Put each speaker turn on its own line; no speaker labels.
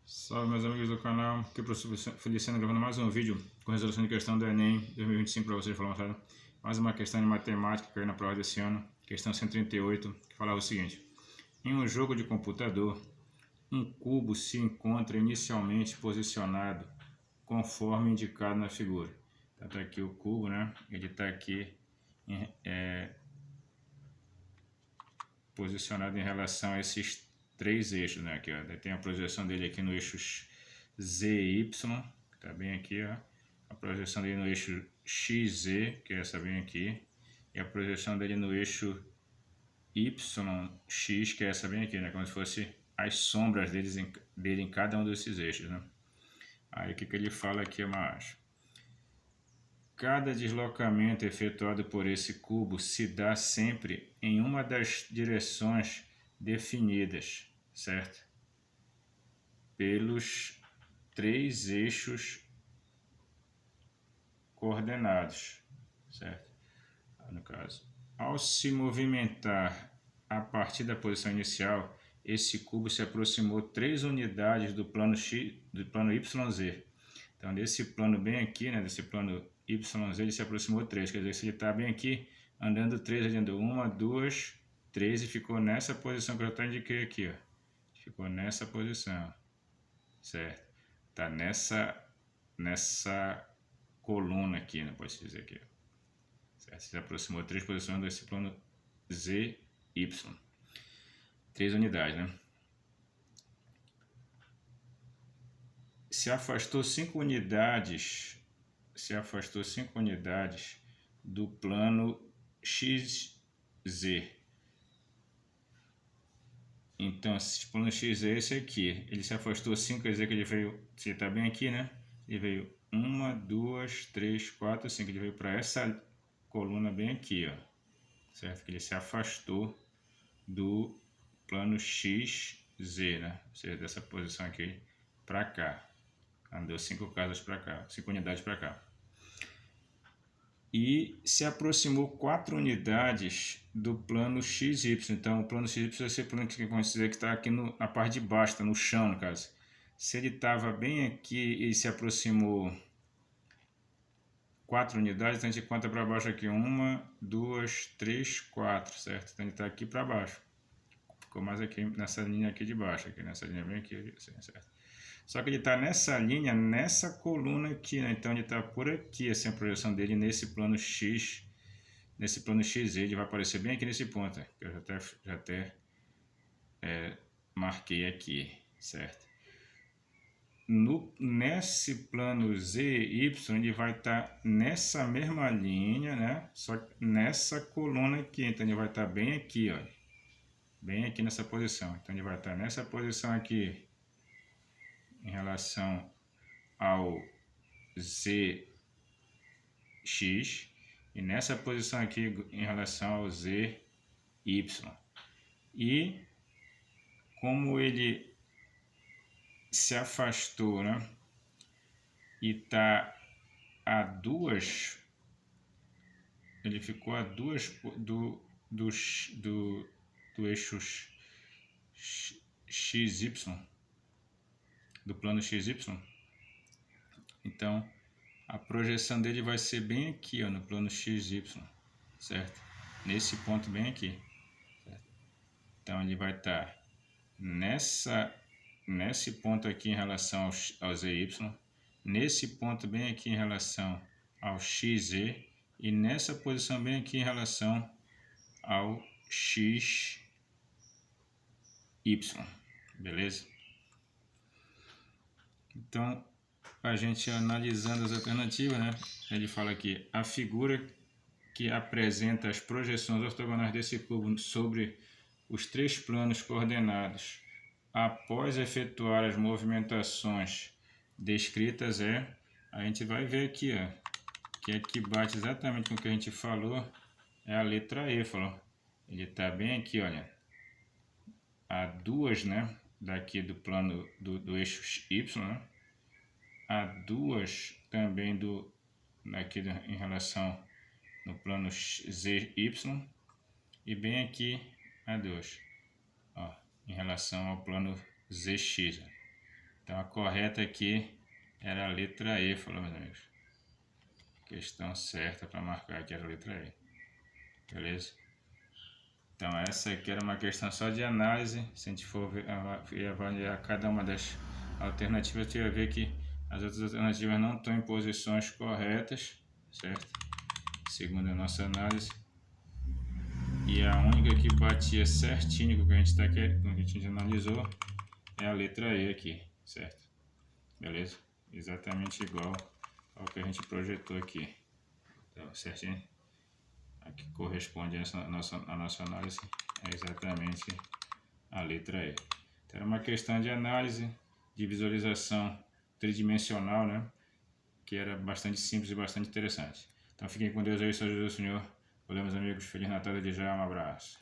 Salve meus amigos do canal, aqui é o professor Feliciano gravando mais um vídeo com resolução de questão do Enem 2025 para vocês, mais uma questão de matemática que caiu na prova desse ano, questão 138, que falava o seguinte: em um jogo de computador, um cubo se encontra inicialmente posicionado conforme indicado na figura. Então tá aqui o cubo, né? Ele está aqui posicionado em relação a esses três eixos, né? Aqui, ó, tem a projeção dele aqui no eixo Z e Y, que está bem aqui, ó. A projeção dele no eixo XZ, que é essa bem aqui, e a projeção dele no eixo YX, que é essa bem aqui, né? Como se fosse as sombras dele em cada um desses eixos, né? Aí o que ele fala aqui é mais: cada deslocamento efetuado por esse cubo se dá sempre em uma das direções definidas, certo? Pelos três eixos coordenados, certo? No caso, ao se movimentar a partir da posição inicial, esse cubo se aproximou 3 unidades do plano X, do plano YZ. Então, desse plano bem aqui, né, desse plano YZ, ele se aproximou 3. Quer dizer, se ele está bem aqui, andando 3, ele andou 1, 2, 3 e ficou nessa posição que eu já indiquei aqui, ó. Ficou nessa posição, certo? Está nessa coluna aqui, né, pode dizer aqui, certo? Se aproximou 3 posições desse plano ZY. 3 unidades, né? Se afastou 5 unidades do plano XZ. Então, esse plano XZ é esse aqui. Ele se afastou 5, quer dizer que ele veio, você está bem aqui, né? Ele veio 1, 2, 3, 4, 5. Ele veio para essa coluna bem aqui, ó. Certo? Que ele se afastou do plano XZ, né? Ou seja, dessa posição aqui para cá. Andou 5 casas para cá, 5 unidades para cá. E se aproximou 4 unidades do plano XY. Então, o plano XY é esse plano que vamos dizer que está aqui na parte de baixo, está no chão, no caso. Se ele estava bem aqui e se aproximou 4 unidades, então a gente conta para baixo aqui: 1, 2, 3, 4, certo? Então ele está aqui para baixo. Ficou mais aqui nessa linha aqui de baixo, aqui nessa linha bem aqui, assim, certo? Só que ele está nessa linha, nessa coluna aqui, né? Então ele está por aqui, assim, a projeção dele nesse plano X, nesse plano XZ, ele vai aparecer bem aqui nesse ponto, que eu já até marquei aqui, certo? Nesse plano ZY, ele vai estar nessa mesma linha, né? Só que nessa coluna aqui, então ele vai estar bem aqui, ó, bem aqui nessa posição. Então ele vai estar nessa posição aqui em relação ao ZX e nessa posição aqui em relação ao ZY. E como ele se afastou, né, e está a 2, ele ficou a 2 do eixo XY, do plano XY. Então a projeção dele vai ser bem aqui, ó, no plano XY, certo? Nesse ponto bem aqui, certo? Então ele vai estar nesse ponto aqui em relação ao ZY, nesse ponto bem aqui em relação ao XZ e nessa posição bem aqui em relação ao XY, beleza? Então, a gente analisando as alternativas, né? Ele fala aqui: a figura que apresenta as projeções ortogonais desse cubo sobre os 3 planos coordenados após efetuar as movimentações descritas a gente vai ver aqui, ó, que aqui bate exatamente com o que a gente falou, é a letra E, falou. Ele está bem aqui, olha, a 2, né, daqui do plano do eixo Y, né? A 2 também aqui em relação no plano ZY e bem aqui a 2, ó, em relação ao plano ZX. Então a correta aqui era a letra E, falou, meus amigos. Questão certa para marcar aqui era a letra E. Beleza? Então essa aqui era uma questão só de análise. Se a gente for avaliar cada uma das alternativas, a gente vai ver que as outras alternativas não estão em posições corretas, certo? Segundo a nossa análise. E a única que batia certinho com o que a gente com o que a gente analisou é a letra E aqui, certo? Beleza? Exatamente igual ao que a gente projetou aqui. Então, certinho? Aqui corresponde a nossa análise é exatamente a letra E. Então, era uma questão de análise, de visualização tridimensional, né? Que era bastante simples e bastante interessante. Então fiquem com Deus aí, só Jesus, Senhor. Valeu, meus amigos. Feliz Natal de já, um abraço.